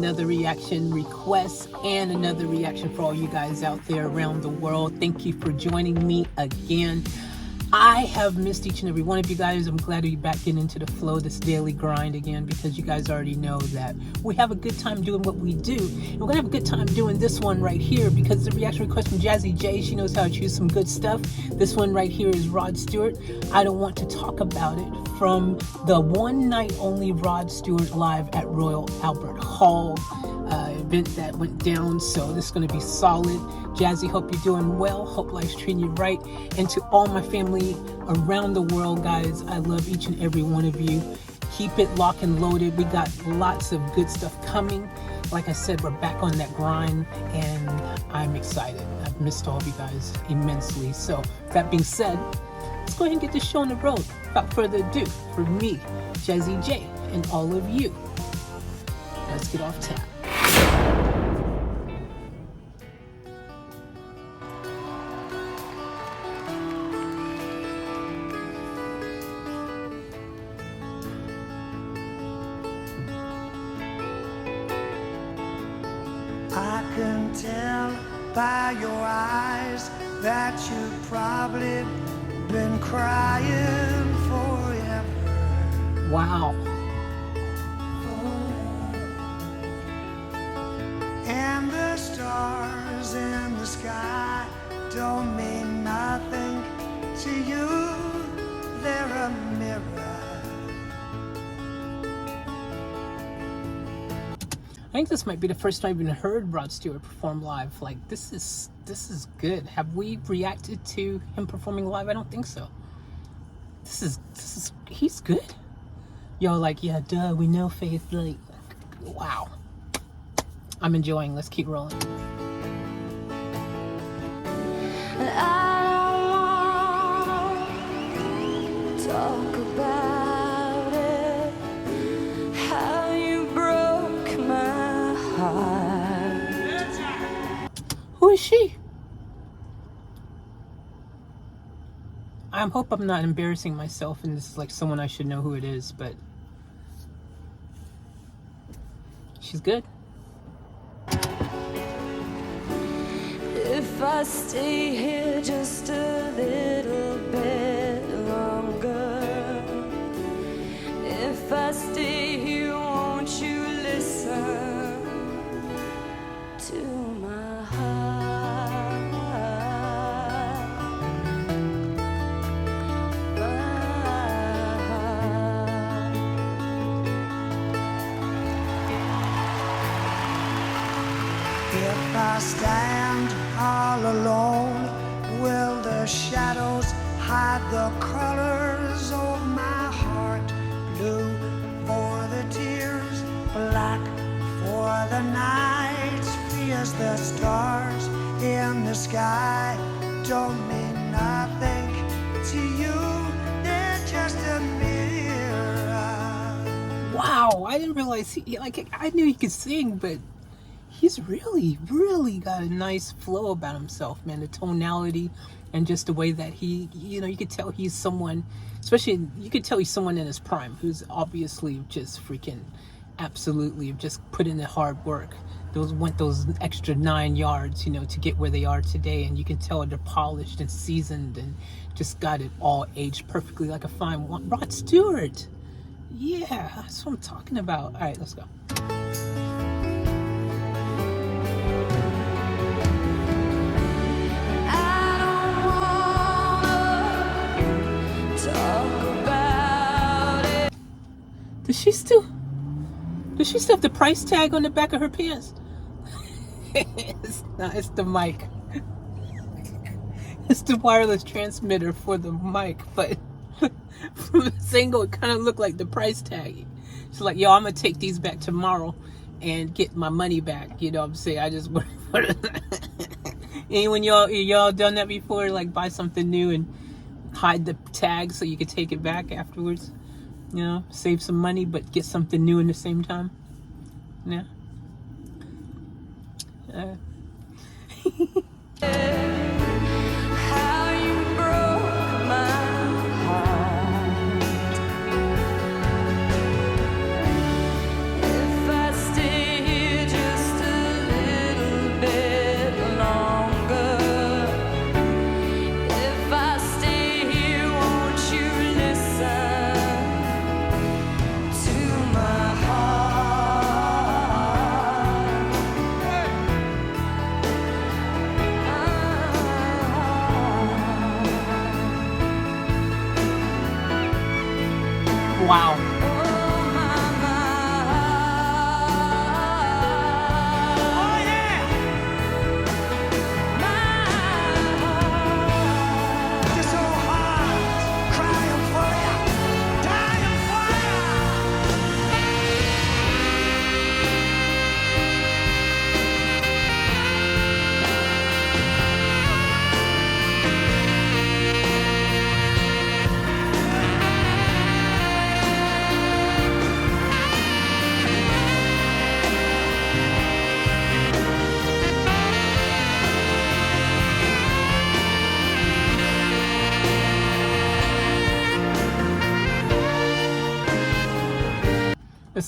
another reaction request and another reaction for all you guys out there around the world. Thank you for joining me again. I have missed each and every one of you guys. I'm glad to be back into the flow, this daily grind again, because you guys already know that we have a good time doing what we do. And we're going to have a good time doing this one right here because the reaction request from Jazzy J, she knows how to choose some good stuff. This one right here is Rod Stewart. I don't want to talk about it, from the one night only Rod Stewart live at Royal Albert Hall event that went down. So this is going to be solid. Jazzy, hope you're doing well. Hope life's treating you right. And to all my family around the world, guys, I love each and every one of you. Keep it locked and loaded. We got lots of good stuff coming. Like I said, we're back on that grind and I'm excited. I've missed all of you guys immensely. So that being said, let's go ahead and get this show on the road. Without further ado, for me, Jazzy J, and all of you, let's get off tap. I can tell by your eyes that you've probably been crying forever. Wow. And the stars in the sky don't mean nothing to you. They're a mirror. I think this might be the first time I've even heard Rod Stewart perform live. Like, this is good. Have we reacted to him performing live? I don't think so. This is he's good. Y'all like, yeah, duh, we know Faith. Like, wow. I'm enjoying. Let's keep rolling. I don't wanna talk about it, how you broke my heart. Who is she? I hope I'm not embarrassing myself and this is like someone I should know who it is, but she's good. If I stay here just a little bit longer, if I stay here, won't you listen to my heart? My heart. If I stand all alone, will the shadows hide the colors of my heart? Blue for the tears, black for the nights, fierce the stars in the sky don't mean nothing to you. They're just a mirror. Wow, I didn't realize I knew he could sing, but he's really got a nice flow about himself, man. The tonality and just the way that he, you could tell he's someone, especially, you could tell he's someone in his prime who's obviously just freaking absolutely just put in the hard work. Went those extra 9 yards, to get where they are today. And you can tell they're polished and seasoned and just got it all aged perfectly like a fine wine. Rod Stewart. Yeah, that's what I'm talking about. All right, let's go. Does she still have the price tag on the back of her pants? It's not, it's the mic. It's the wireless transmitter for the mic, but from this angle it kind of looked like the price tag. She's like, yo, I'm gonna take these back tomorrow and get my money back. You know what I'm saying? I just anyone y'all done that before? Like, buy something new and hide the tag so you can take it back afterwards? Save some money, but get something new in the same time. Yeah. How you broke my heart. If I stay here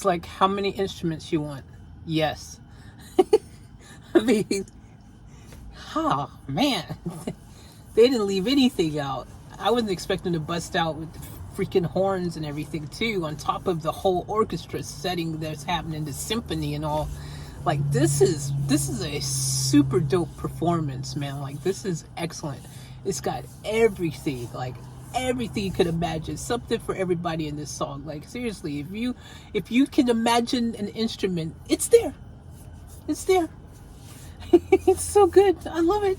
It's like, how many instruments you want? Yes. I mean, oh man, they didn't leave anything out. I wasn't expecting to bust out with the freaking horns and everything too, on top of the whole orchestra setting that's happening, the symphony and all. Like, this is a super dope performance, man. Like, this is excellent. It's got everything, like everything you could imagine, something for everybody in this song. Like, seriously, if you can imagine an instrument, it's there. It's there. It's so good. I love it.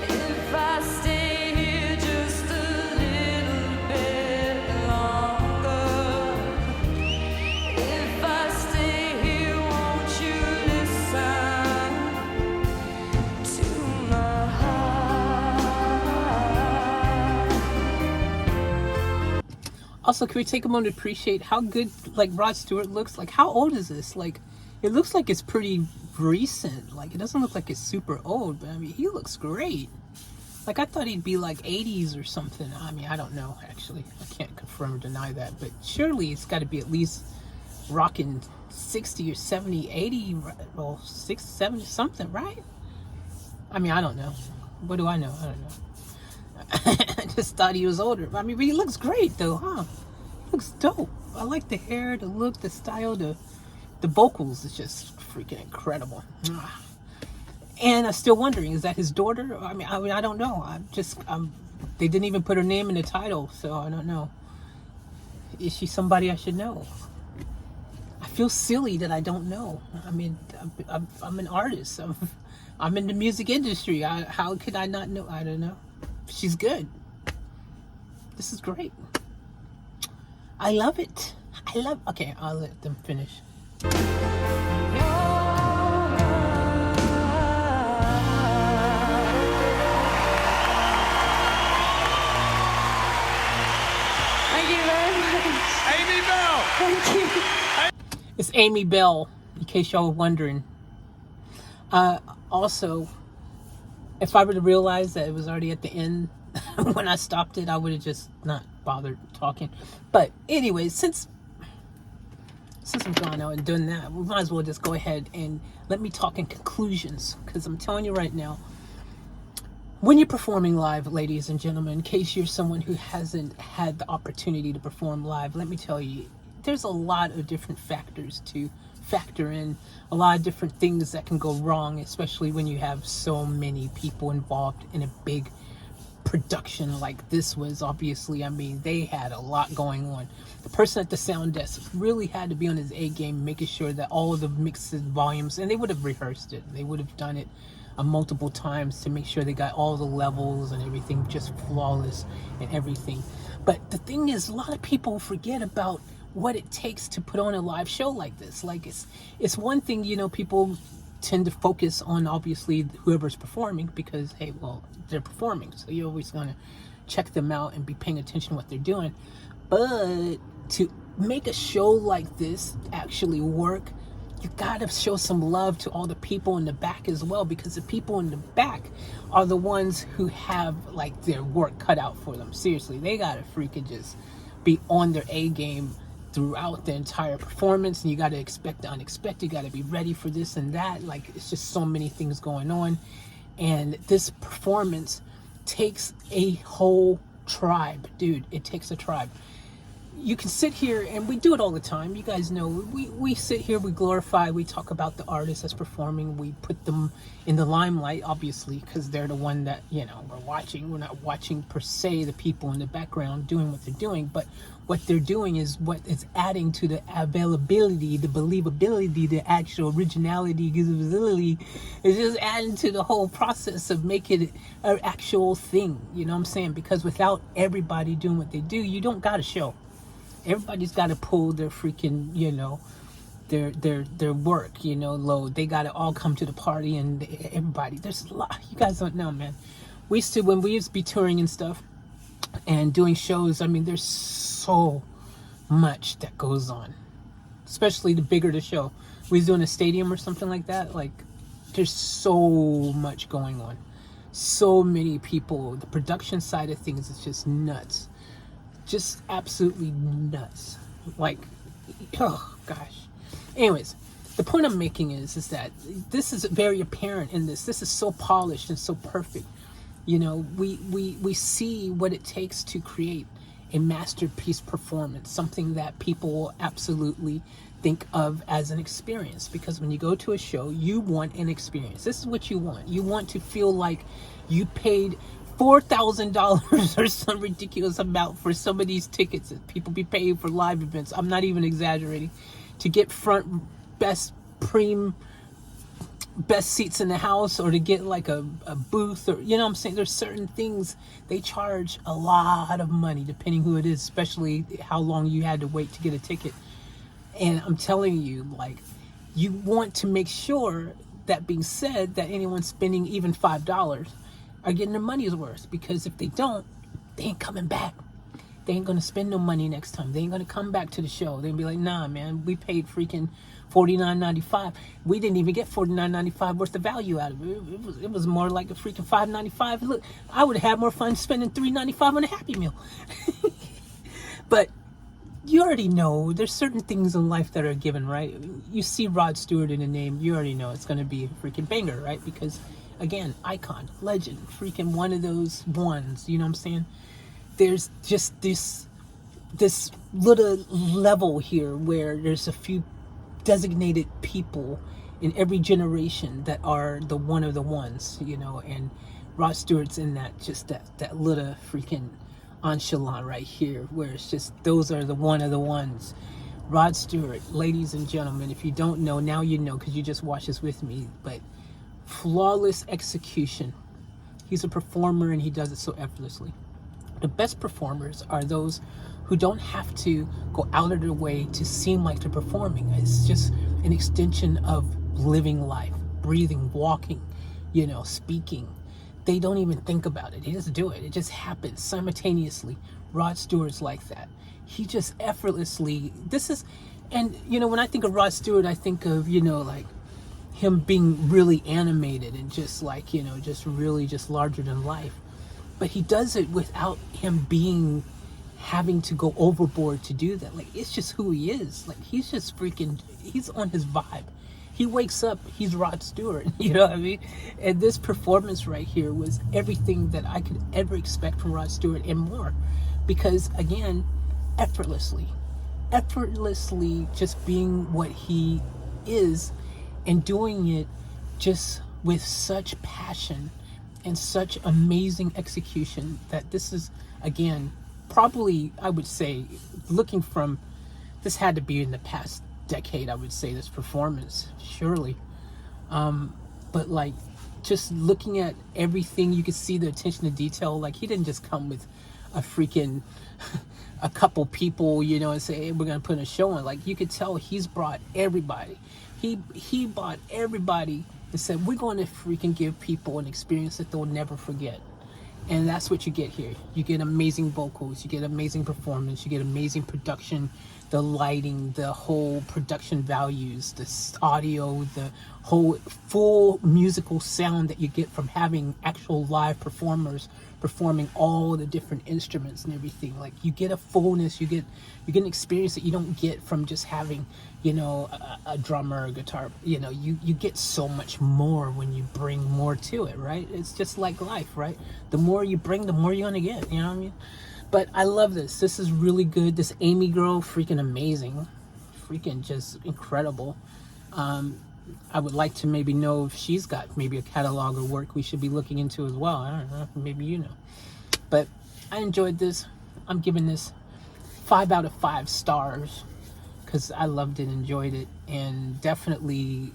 If I stay here just a little bit longer, if I stay here, won't you listen to my heart? Also, can we take a moment to appreciate how good, like, Rod Stewart looks? Like, how old is this? Like, it looks like it's pretty recent. Like, it doesn't look like it's super old, but I mean, he looks great. Like, I thought he'd be like 80s or something. I mean, I don't know, actually. I can't confirm or deny that, but surely it's got to be at least rocking 60 or 70, 80, well, 60, 70, something, right? I mean, I don't know. What do I know? I don't know. I just thought he was older. I mean, but he looks great, though, huh? He looks dope. I like the hair, the look, the style, the vocals is just freaking incredible. And I'm still wondering, is that his daughter? I mean, I don't know. They didn't even put her name in the title, so I don't know. Is she somebody I should know? I feel silly that I don't know. I mean, I'm an artist. I'm in the music industry. How could I not know? I don't know. She's good. This is great. I love it. Okay, I'll let them finish. Thank you very much. Amy Bell! Thank you. It's Amy Bell, in case y'all were wondering. Also, if I were to realize that it was already at the end when I stopped it, I would have just not bothered talking. But anyway, since I've gone out and done that, we might as well just go ahead and let me talk in conclusions. Because I'm telling you right now, when you're performing live, ladies and gentlemen, in case you're someone who hasn't had the opportunity to perform live, let me tell you, there's a lot of different factors to factor in, a lot of different things that can go wrong, especially when you have so many people involved in a big production like this was. Obviously, I mean, they had a lot going on. The person at the sound desk really had to be on his A game, making sure that all of the mixes, volumes, and they would have rehearsed it. They would have done it multiple times to make sure they got all the levels and everything just flawless and everything. But the thing is, a lot of people forget about what it takes to put on a live show like this. Like, it's one thing, you know, people tend to focus on obviously whoever's performing because, hey, well, they're performing, so you're always going to check them out and be paying attention to what they're doing. But to make a show like this actually work, you gotta show some love to all the people in the back as well, because the people in the back are the ones who have like their work cut out for them. Seriously, they gotta freaking just be on their A game throughout the entire performance, and you got to expect the unexpected. You got to be ready for this and that. Like, it's just so many things going on, and this performance takes a whole tribe, dude. It takes a tribe. You can sit here, and we do it all the time. You guys know, we sit here, we glorify, we talk about the artist that's performing, we put them in the limelight, obviously, because they're the one that, you know, we're watching. We're not watching per se the people in the background doing what they're doing, but what they're doing is what is adding to the availability, the believability, the actual originality, usability. It's just adding to the whole process of making it an actual thing. You know what I'm saying? Because without everybody doing what they do, you don't got a show. Everybody's got to pull their freaking, you know, their work, you know, load. They got to all come to the party, and everybody. There's a lot. You guys don't know, man. When we used to be touring and stuff, and doing shows. I mean, there's so much that goes on, especially the bigger the show. We was doing a stadium or something like that. Like, there's so much going on, so many people. The production side of things is just nuts, just absolutely nuts. Like, oh gosh. Anyways, the point I'm making is that this is very apparent in this. This is so polished and so perfect. You know, we see what it takes to create a masterpiece performance, something that people will absolutely think of as an experience. Because when you go to a show, you want an experience. This is what you want. You want to feel like you paid $4,000 or some ridiculous amount for some of these tickets that people be paying for live events. I'm not even exaggerating. To get front best seats in the house, or to get like a booth, or you know what I'm saying, there's certain things they charge a lot of money depending who it is, especially how long you had to wait to get a ticket. And I'm telling you, like, you want to make sure, that being said, that anyone spending even $5 are getting their money's worth, because if they don't, they ain't coming back. They ain't gonna spend no money next time. They ain't gonna come back to the show. They'll be like, nah, man, we paid freaking $49.95. We didn't even get $49.95 worth of value out of it. It was more like a freaking $5.95. Look, I would have had more fun spending $3.95 on a Happy Meal. But you already know there's certain things in life that are given, right? You see Rod Stewart in the name, you already know it's gonna be a freaking banger, right? Because again, icon, legend, freaking one of those ones, you know what I'm saying? There's just this little level here where there's a few designated people in every generation that are the one of the ones, you know, and Rod Stewart's in that, just that little freaking enchalant right here, where it's just, those are the one of the ones. Rod Stewart, ladies and gentlemen, if you don't know, now you know, because you just watched this with me, but flawless execution. He's a performer and he does it so effortlessly. The best performers are those who don't have to go out of their way to seem like they're performing. It's just an extension of living life, breathing, walking, you know, speaking. They don't even think about it. He doesn't do it. It just happens simultaneously. Rod Stewart's like that. He just effortlessly, and you know, when I think of Rod Stewart, I think of, you know, like him being really animated and just like, you know, just really just larger than life. But he does it without him having to go overboard to do that. Like, it's just who he is. Like, he's just freaking, he's on his vibe. He wakes up, he's Rod Stewart, you know what I mean? And this performance right here was everything that I could ever expect from Rod Stewart and more. Because again, effortlessly just being what he is and doing it just with such passion and such amazing execution, that this is, again, probably, I would say, looking from, this had to be in the past decade, I would say, this performance, surely. But like, just looking at everything, you could see the attention to detail. Like, he didn't just come with a freaking, a couple people, you know, and say, hey, we're gonna put a show on. Like, you could tell he's brought everybody. He brought everybody and said, we're going to freaking give people an experience that they'll never forget. And that's what you get here. You get amazing vocals, you get amazing performance, you get amazing production, the lighting, the whole production values, the audio, the whole full musical sound that you get from having actual live performers performing all the different instruments and everything. Like, you get a fullness, you get an experience that you don't get from just having, you know, a drummer, a guitar. You know, you get so much more when you bring more to it, right? It's just like life, right? The more you bring, the more you're gonna get, you know what I mean? But I love this. This is really good. This Amy girl, freaking amazing. Freaking just incredible. I would like to maybe know if she's got maybe a catalog of work we should be looking into as well. I don't know. Maybe you know. But I enjoyed this. I'm giving this 5 out of 5 stars because I loved it, enjoyed it, and definitely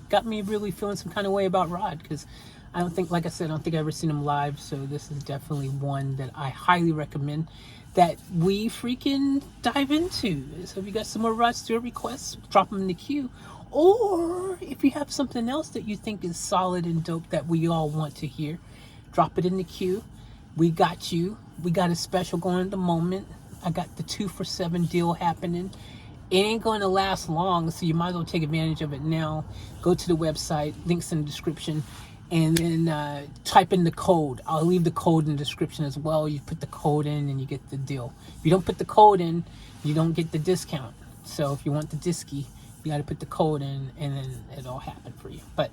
got me really feeling some kind of way about Rod, because I don't think, like I said, I don't think I've ever seen him live, so this is definitely one that I highly recommend that we freaking dive into. So if you got some more Rod Stewart requests, drop them in the queue. Or if you have something else that you think is solid and dope that we all want to hear, drop it in the queue. We got you. We got a special going at the moment. I got the 2 for $7 deal happening. It ain't going to last long, so you might as well take advantage of it now. Go to the website, links in the description, and then type in the code. I'll leave the code in the description as well. You put the code in and you get the deal. If you don't put the code in, you don't get the discount. So if you want the disky, you got to put the code in, and then it'll happen for you. But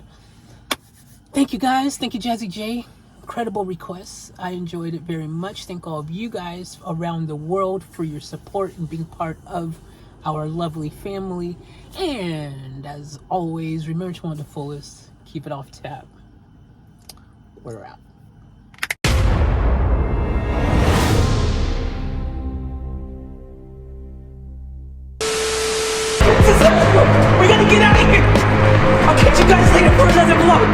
thank you guys. Thank you, Jazzy J. Incredible requests. I enjoyed it very much. Thank all of you guys around the world for your support and being part of our lovely family. And as always, remember to want the fullest. Keep it off tap. We're out. We gotta get out of here! I'll catch you guys later for another vlog!